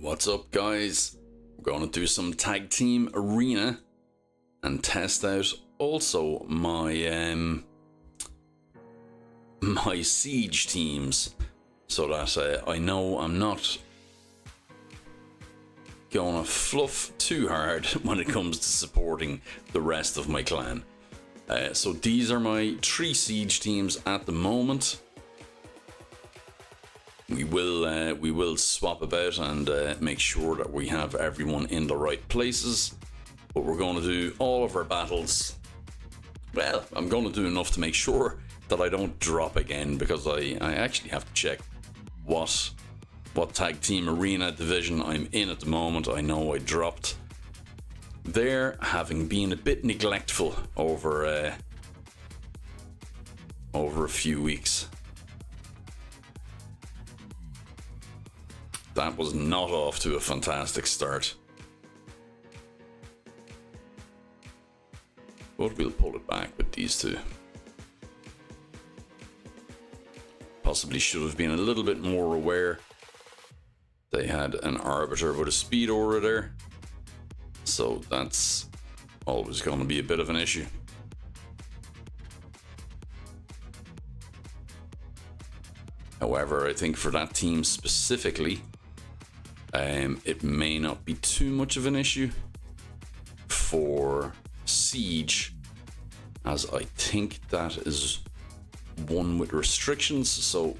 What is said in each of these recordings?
What's up, guys? We're going to do some tag team arena and test out also my my siege teams, so that I know I'm not going to fluff too hard when it comes to supporting the rest of my clan. So these are my 3 siege teams at the moment. We will swap about and make sure that we have everyone in the right places. But we're going to do all of our battles. Well, I'm going to do enough to make sure that I don't drop again, because I actually have to check what tag team arena division I'm in at the moment. I know I dropped there, having been a bit neglectful over a few weeks. That was not off to a fantastic start. But we'll pull it back with these two. Possibly should have been a little bit more aware. They had an Arbiter with a Speed Aura there, so that's always going to be a bit of an issue. However, I think for that team specifically, it may not be too much of an issue for Siege, as I think that is one with restrictions, so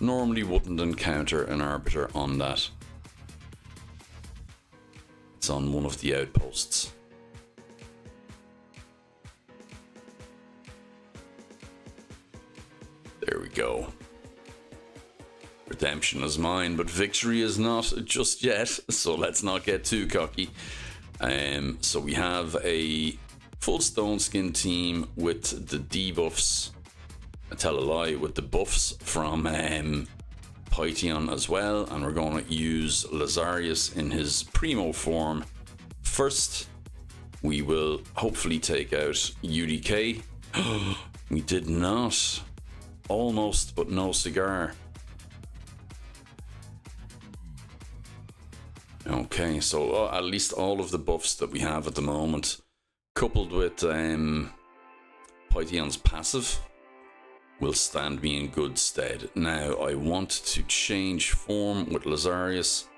normally wouldn't encounter an Arbiter on that. It's on one of the outposts. There we go. Redemption is mine, but victory is not just yet, so let's not get too cocky. So we have a full Stone Skin team with the debuffs. I tell a lie, with the buffs from Pytheon as well, and we're going to use Lazarius in his primo form first. We will hopefully take out UDK. We did not. Almost, but no cigar. Okay, so at least all of the buffs that we have at the moment, coupled with Pytheon's passive, will stand me in good stead. Now I want to change form with Lazarius,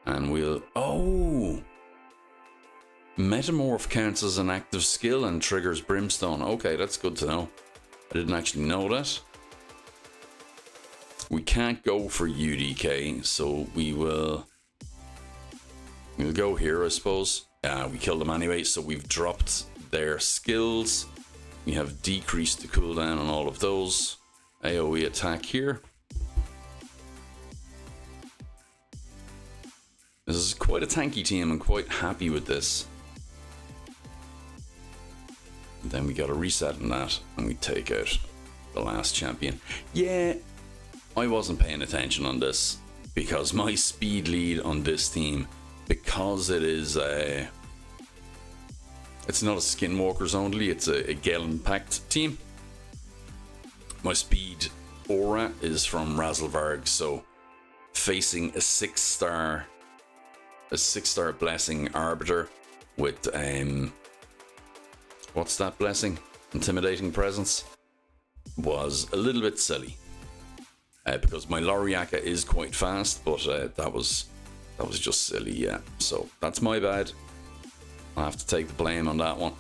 and we'll... Oh! Metamorph counts as an active skill and triggers Brimstone. Okay, that's good to know. I didn't actually know that. We can't go for UDK, so we'll go here, I suppose. We killed them anyway, so we've dropped their skills. We have decreased the cooldown on all of those. AoE attack here. This is quite a tanky team. I'm quite happy with this. And then we got a reset in that, and we take out the last champion. Yeah, I wasn't paying attention on this, because my speed lead on this team, because it is it's not a Skinwalkers only, it's a Galen Pact team. My speed aura is from Razelvarg, so facing a 6-star blessing Arbiter with what's that blessing? Intimidating Presence was a little bit silly. Because my Loriaka is quite fast, but that was just silly, yeah. So that's my bad. I'll have to take the blame on that one.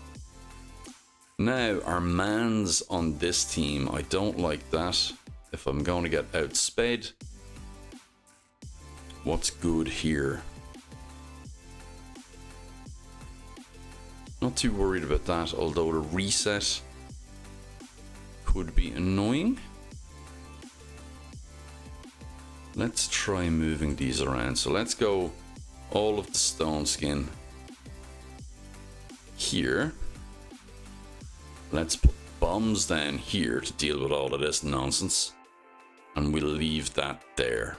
Now, our mans on this team, I don't like that. If I'm going to get outsped, what's good here? Not too worried about that, although the reset could be annoying. Let's try moving these around. So let's go all of the Stone Skin here. Let's put bombs down here to deal with all of this nonsense. And we'll leave that there.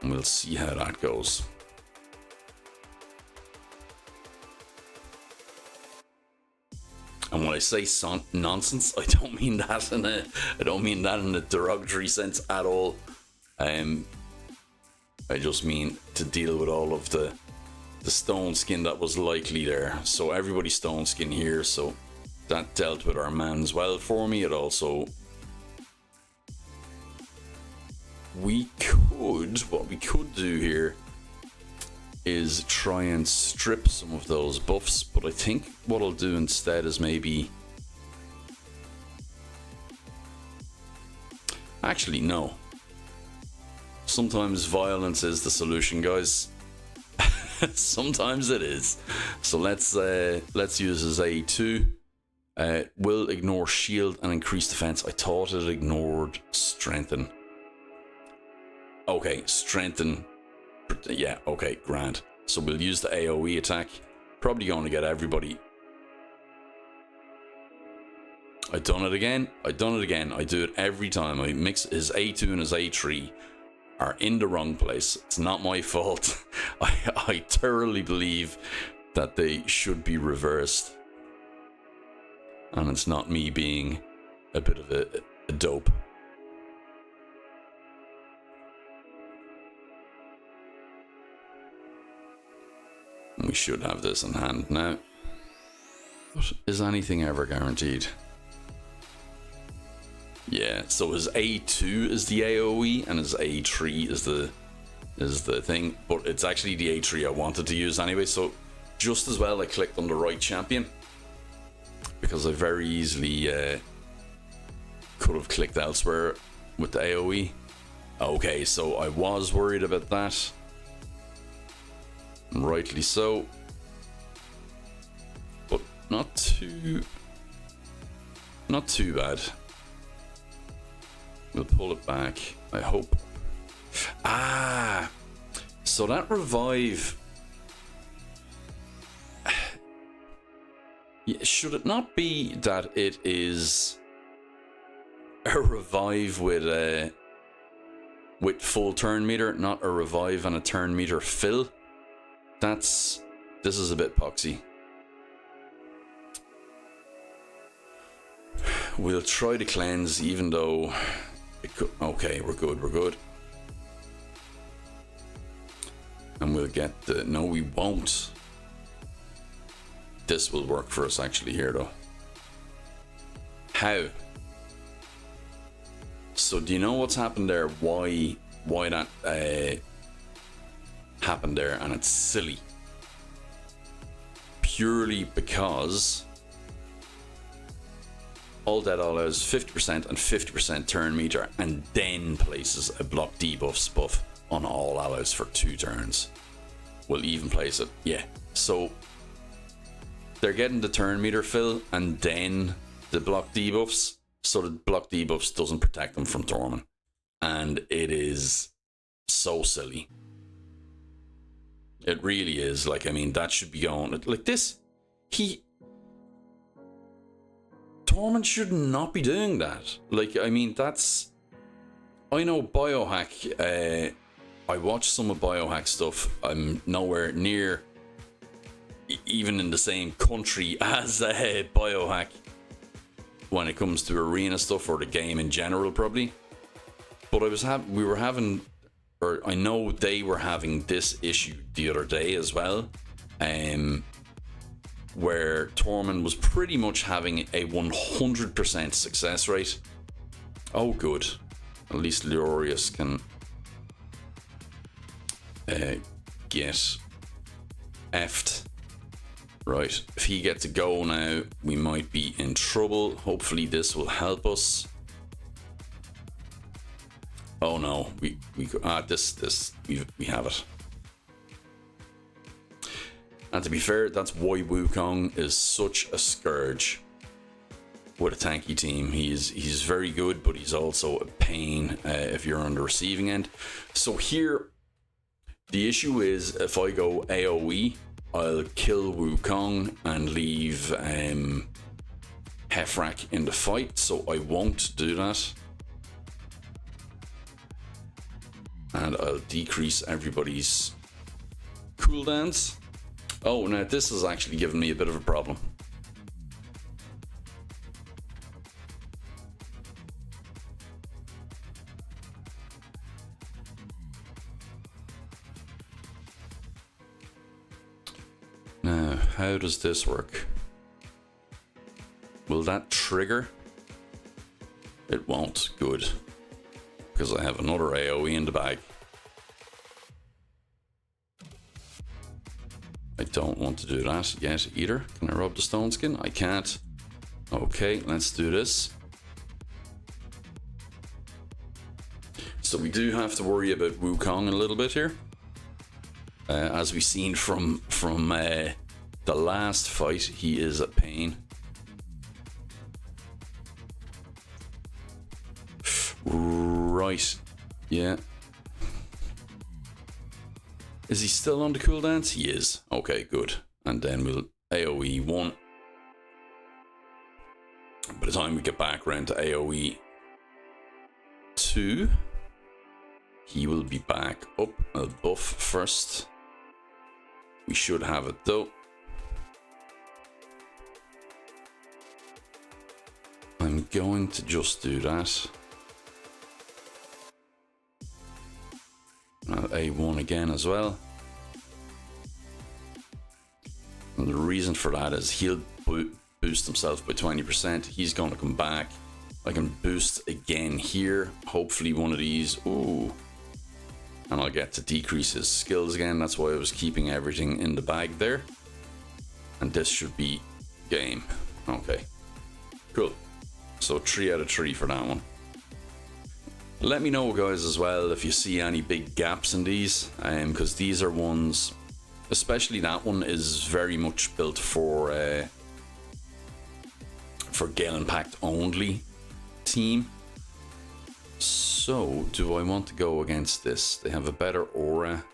And we'll see how that goes. And when I say nonsense, I don't mean that in a derogatory sense at all. I just mean to deal with all of the stone skin that was likely there. So everybody stone skin here, so that dealt with our mans well for me. It also, what we could do here is try and strip some of those buffs, but I think what I'll do instead is maybe, actually no, sometimes violence is the solution, guys. Sometimes it is. So let's use his A2. Will ignore shield and increase defense. I thought it ignored strengthen. Okay, strengthen. Yeah, okay, grand. So we'll use the AoE attack. Probably going to get everybody. I done it again. I do it every time. I mix his A2 and his A3 are in the wrong place. It's not my fault. I thoroughly believe that they should be reversed. And it's not me being a bit of a dope. We should have this in hand now. But is anything ever guaranteed? Yeah, so his A2 is the AoE and his A3 is the thing, but it's actually the A3 I wanted to use anyway, so just as well I clicked on the right champion, because I very easily could have clicked elsewhere with the AoE. Okay, so I was worried about that. Rightly so. But not too bad. We'll pull it back, I hope. Ah, so that revive, should it not be that it is a revive with full turn meter, not a revive and a turn meter fill? This is a bit poxy. We'll try to cleanse, even though it could. Okay, we're good. And we'll get the. No, we won't. This will work for us actually here, though. How? So, do you know what's happened there? Why that happened there? And it's silly. Purely because all that allows 50% and 50% turn meter, and then places a block debuffs buff on all allies for 2 turns. We'll even place it. Yeah. So they're getting the turn meter fill and then the block debuffs. So the block debuffs doesn't protect them from Tormund. And it is so silly. It really is. Like, I mean, that should be going like this. Tormund should not be doing that. Like, I mean, that's... I know Biohack, I watch some of Biohack stuff. I'm nowhere near even in the same country as Biohack when it comes to arena stuff or the game in general, probably. But I know they were having this issue the other day as well, where Tormund was pretty much having a 100% success rate. Oh, good. At least Leorius can get effed. Right, if he gets a go now, we might be in trouble. Hopefully this will help us. Oh no, we have it. And to be fair, that's why Wukong is such a scourge with a tanky team. He's very good, but he's also a pain if you're on the receiving end. So here, the issue is if I go AoE, I'll kill Wukong and leave Heffrak in the fight, so I won't do that. And I'll decrease everybody's cooldowns. Oh, now this has actually given me a bit of a problem. Now, how does this work? Will that trigger? It won't. Good. Because I have another AoE in the bag. I don't want to do that yet either. Can I rub the stone skin? I can't. Okay, let's do this. So we do have to worry about Wukong a little bit here. As we've seen from the last fight, he is a pain. Right, yeah. Is he still on the cooldowns? He is. Okay, good. And then we'll AoE 1. By the time we get back around to AoE 2, he will be back up. I'll buff first. We should have it though. I'm going to just do that. A1 again as well. And the reason for that is he'll boost himself by 20%. He's going to come back. I can boost again here. Hopefully one of these. Ooh. And I'll get to decrease his skills again. That's why I was keeping everything in the bag there. And this should be game. Okay. Cool. So 3 out of 3 for that one. Let me know, guys, as well if you see any big gaps in these, because these are ones, especially that one is very much built for Gale Impact only team. So do I want to go against this? They have a better aura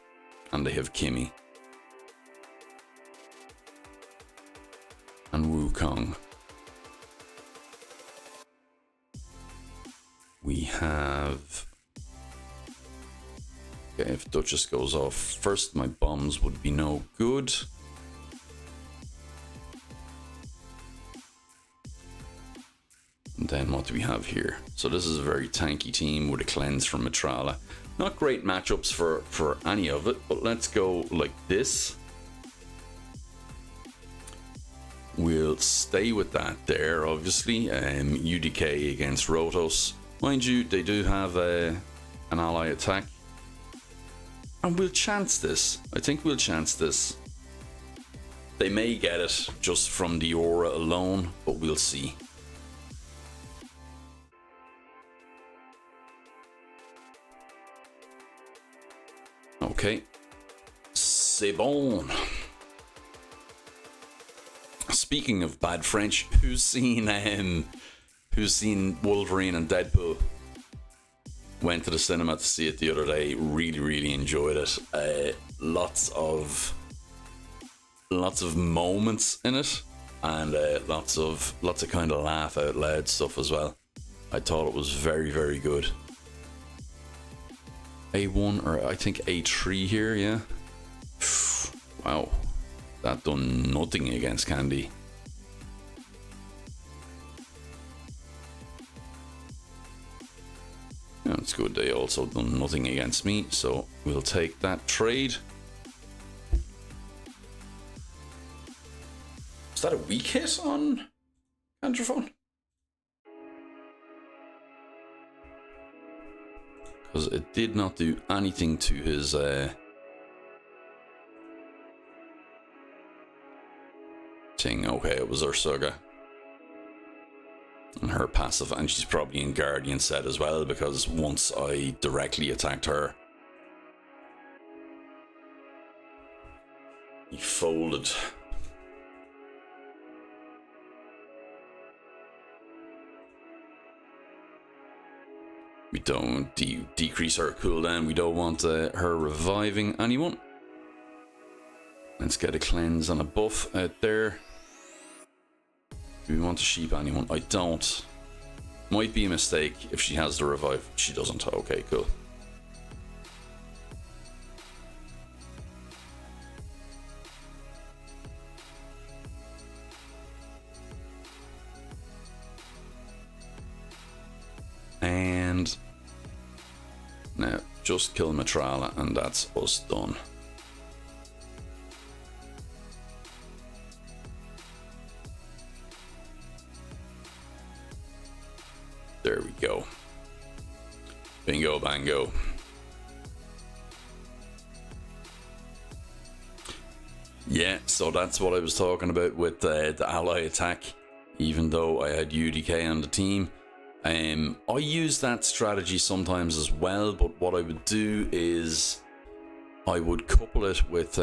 and they have Kimmy and Wukong. We have... Okay, if Duchess goes off first, my bombs would be no good. And then what do we have here? So this is a very tanky team with a cleanse from Matrala. Not great matchups for any of it, but let's go like this. We'll stay with that there, obviously. UDK against Rotos. Mind you, they do have an ally attack. And we'll chance this. I think we'll chance this. They may get it just from the aura alone, but we'll see. Okay. C'est bon. Speaking of bad French, who's seen Wolverine and Deadpool? Went to the cinema to see it the other day. Really enjoyed it. Lots of moments in it, and lots of kind of laugh out loud stuff as well. I thought it was very good. A1 or I think A3 here, yeah. Wow, that done nothing against Candy. That's good. They also done nothing against me, so we'll take that trade. Is that a weak hit on Androphone? Because it did not do anything to his thing. Okay, it was Ursuga. And her passive, and she's probably in Guardian set as well, because once I directly attacked her, he folded. We don't decrease her cooldown. We don't want her reviving anyone. Let's get a cleanse and a buff out there. Do we want to sheep anyone? I don't. Might be a mistake if she has the revive. She doesn't. Okay, cool. And now just kill Matrala and that's us done. Bingo bango. Yeah, so that's what I was talking about with the ally attack. Even though I had UDK on the team, I use that strategy sometimes as well. But what I would do is I would couple it with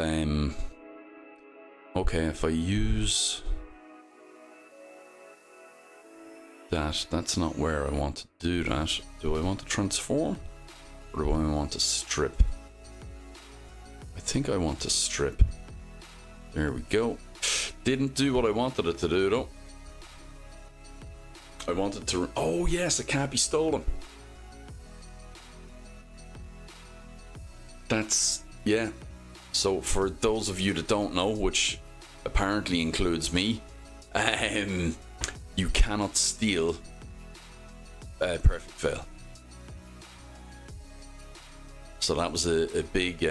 okay, if I use that's not where I want to do that. Do I want to transform or do I want to strip? I think I want to strip. There we go. Didn't do what I wanted it to do though. I wanted to... Oh yes, it can't be stolen. That's... yeah. So for those of you that don't know, which apparently includes me, you cannot steal Perfect Fail. So that was a big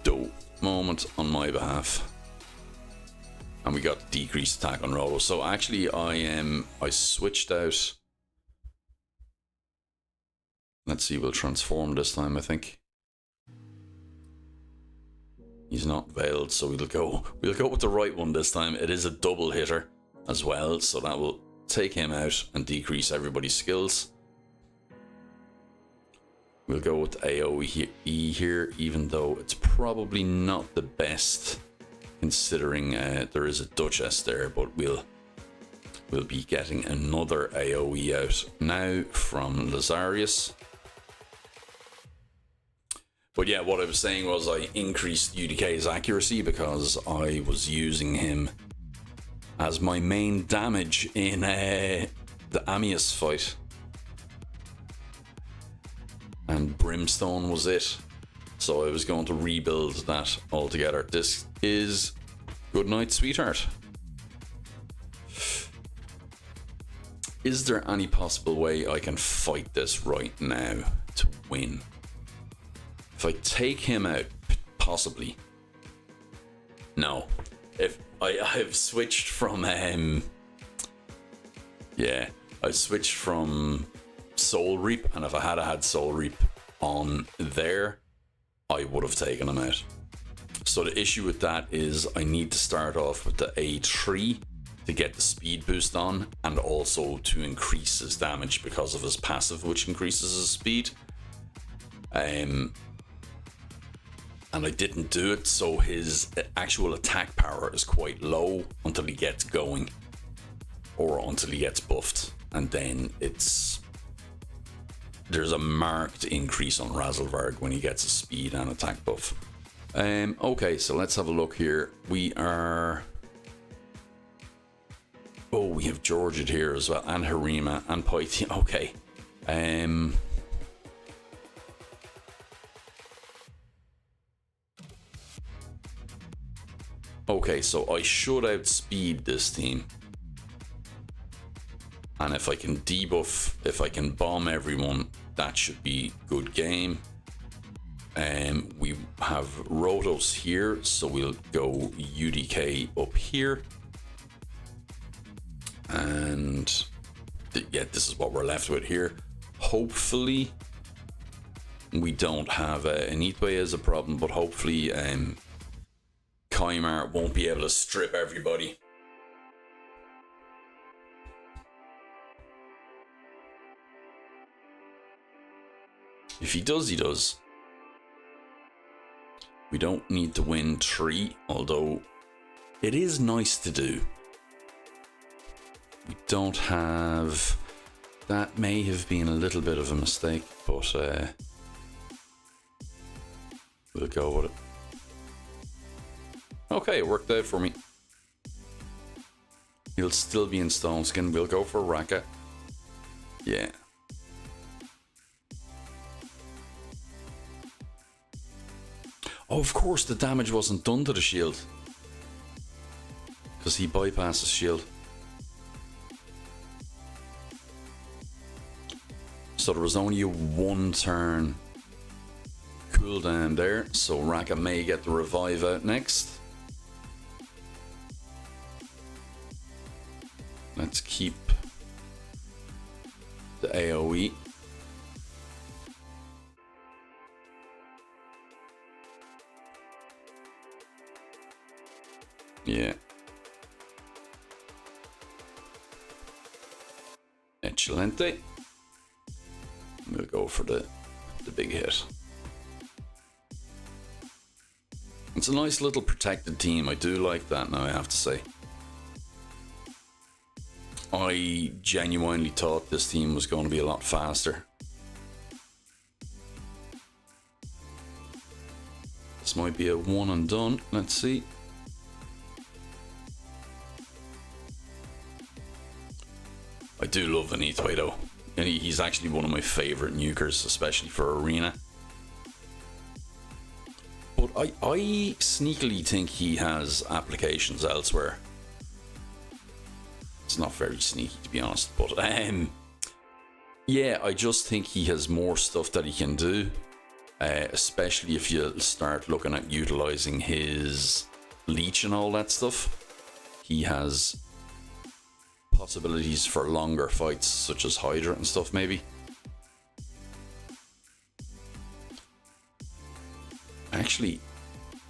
dope moment on my behalf. And we got decreased attack on Rolo. So actually I switched out. Let's see, we'll transform this time, I think. He's not veiled, so we'll go with the right one this time. It is a double hitter as well, so that will take him out and decrease everybody's skills. We'll go with AoE here, even though it's probably not the best, considering there is a Duchess there, but we'll be getting another AoE out now from Lazarius. But yeah, what I was saying was I increased UDK's accuracy because I was using him as my main damage in the Amius fight. And Brimstone was it. So I was going to rebuild that altogether. This is Goodnight, Sweetheart. Is there any possible way I can fight this right now to win? If I take him out, possibly. No. If I've switched from yeah, I switched from Soul Reap, and if I had Soul Reap on there, I would have taken him out. So the issue with that is I need to start off with the A3 to get the speed boost on, and also to increase his damage because of his passive, which increases his speed. And I didn't do it, so his actual attack power is quite low until he gets going, or until he gets buffed, and then there's a marked increase on Razelvarg when he gets a speed and attack buff. Okay, so let's have a look here. We have Georgid here as well, and Harima, and Pythia. Okay. Okay, so I should outspeed this team. And if I can debuff, if I can bomb everyone, that should be good game. We have Rotos here, so we'll go UDK up here. And yeah, this is what we're left with here. Hopefully, we don't have Anitwe as a problem, but hopefully Kymar won't be able to strip everybody. If he does, he does. We don't need to win 3, although it is nice to do. We don't have... That may have been a little bit of a mistake, but we'll go with it. Okay, it worked out for me. He'll still be in Stone Skin. We'll go for Raka. Yeah. Oh, of course, the damage wasn't done to the shield, because he bypasses shield. So there was only a 1 turn cooldown there, so Raka may get the revive out next. Let's keep the AoE. Yeah. Excelente. We'll go for the big hit. It's a nice little protected team. I do like that now, I have to say. I genuinely thought this team was going to be a lot faster. This might be a one and done. Let's see. I do love Vinithway though. And he's actually one of my favorite nukers, especially for Arena. But I sneakily think he has applications elsewhere. It's not very sneaky, to be honest, but yeah, I just think he has more stuff that he can do, especially if you start looking at utilizing his leech and all that stuff. He has possibilities for longer fights, such as Hydra and stuff, maybe. Actually,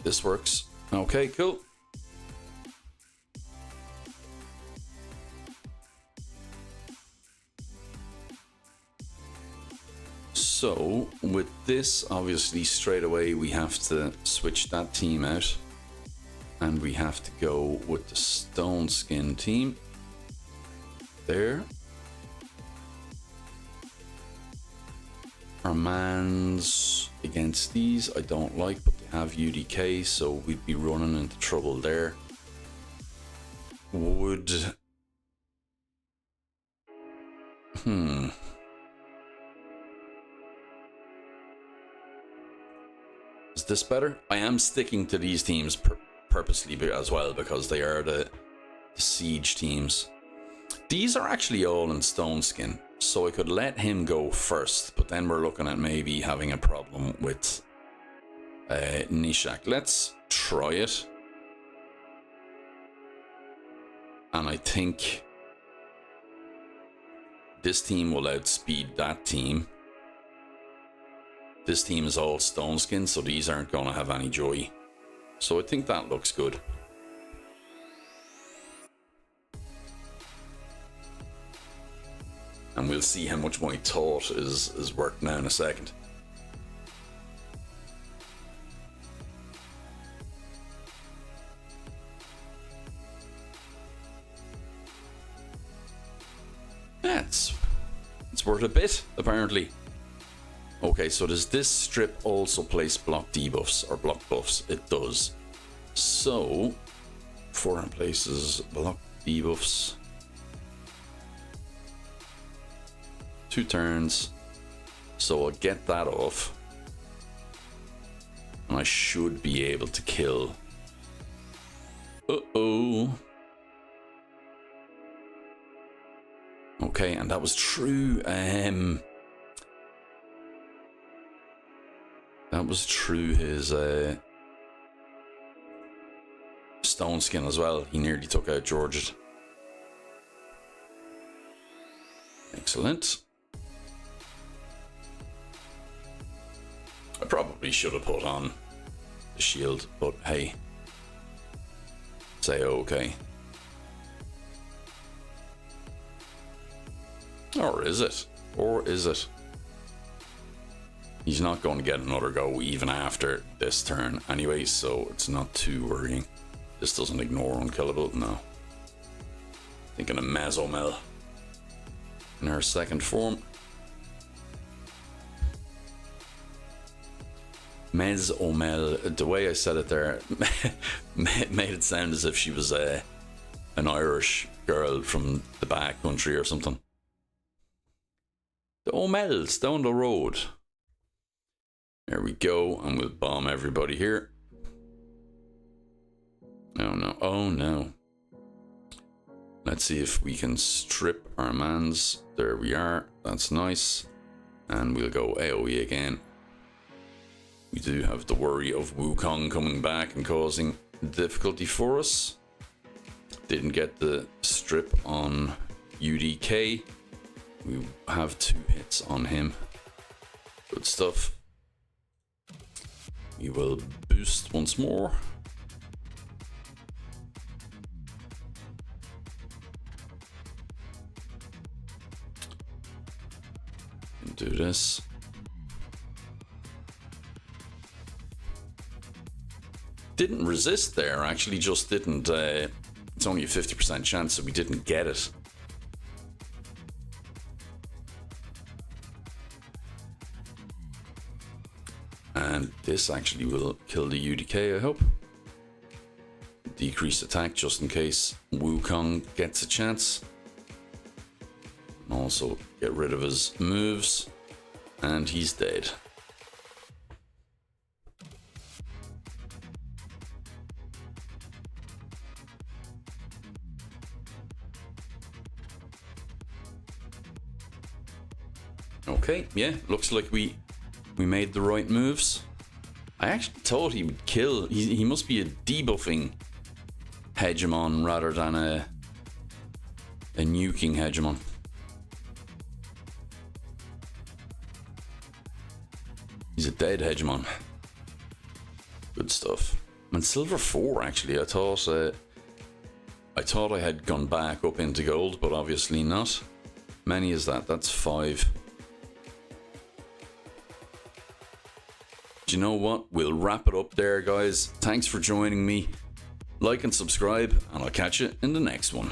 this works. Okay, cool. So, with this, obviously, straight away, we have to switch that team out. And we have to go with the Stone Skin team. There. Our mans against these, I don't like, but they have UDK, so we'd be running into trouble there. Would... Is this better? I am sticking to these teams purposely as well, because they are the siege teams. These are actually all in Stone Skin, so I could let him go first, but then we're looking at maybe having a problem with Nishak. Let's try it. And I think this team will outspeed that team. This team is all Stone Skin, so these aren't going to have any joy. So I think that looks good. And we'll see how much my thought is worked now in a second. Yeah, it's worth a bit, apparently. Okay, so does this strip also place block debuffs or block buffs? It does. So, 4 places block debuffs. 2 turns. So I'll get that off. And I should be able to kill. Uh-oh. Okay, and that was true. That was true his Stone Skin as well. He nearly took out George. Excellent. I probably should have put on the shield, but hey. Say okay. Or is it? Or is it? He's not going to get another go even after this turn anyway, so it's not too worrying. This doesn't ignore unkillable, no. Thinking of Mezomel in her second form. Mezomel, the way I said it there made it sound as if she was an Irish girl from the back country or something. The O'Mells down the road. There we go, and we'll bomb everybody here. Oh no, oh no. Let's see if we can strip our mans. There we are, that's nice. And we'll go AoE again. We do have the worry of Wukong coming back and causing difficulty for us. Didn't get the strip on UDK. We have 2 hits on him. Good stuff. We will boost once more. this. Didn't resist there, actually, just didn't. It's only a 50% chance that we didn't get it. And this actually will kill the UDK, I hope. Decrease attack just in case Wukong gets a chance. And also get rid of his moves. And he's dead. Okay, yeah, looks like we made the right moves. I actually thought he would kill. He must be a debuffing Hegemon rather than a nuking Hegemon. He's a dead Hegemon. Good stuff. And silver 4 actually. I thought I had gone back up into gold, but obviously not. Many is that? That's 5. Do you know what? We'll wrap it up there, guys. Thanks for joining me. Like and subscribe, and I'll catch you in the next one.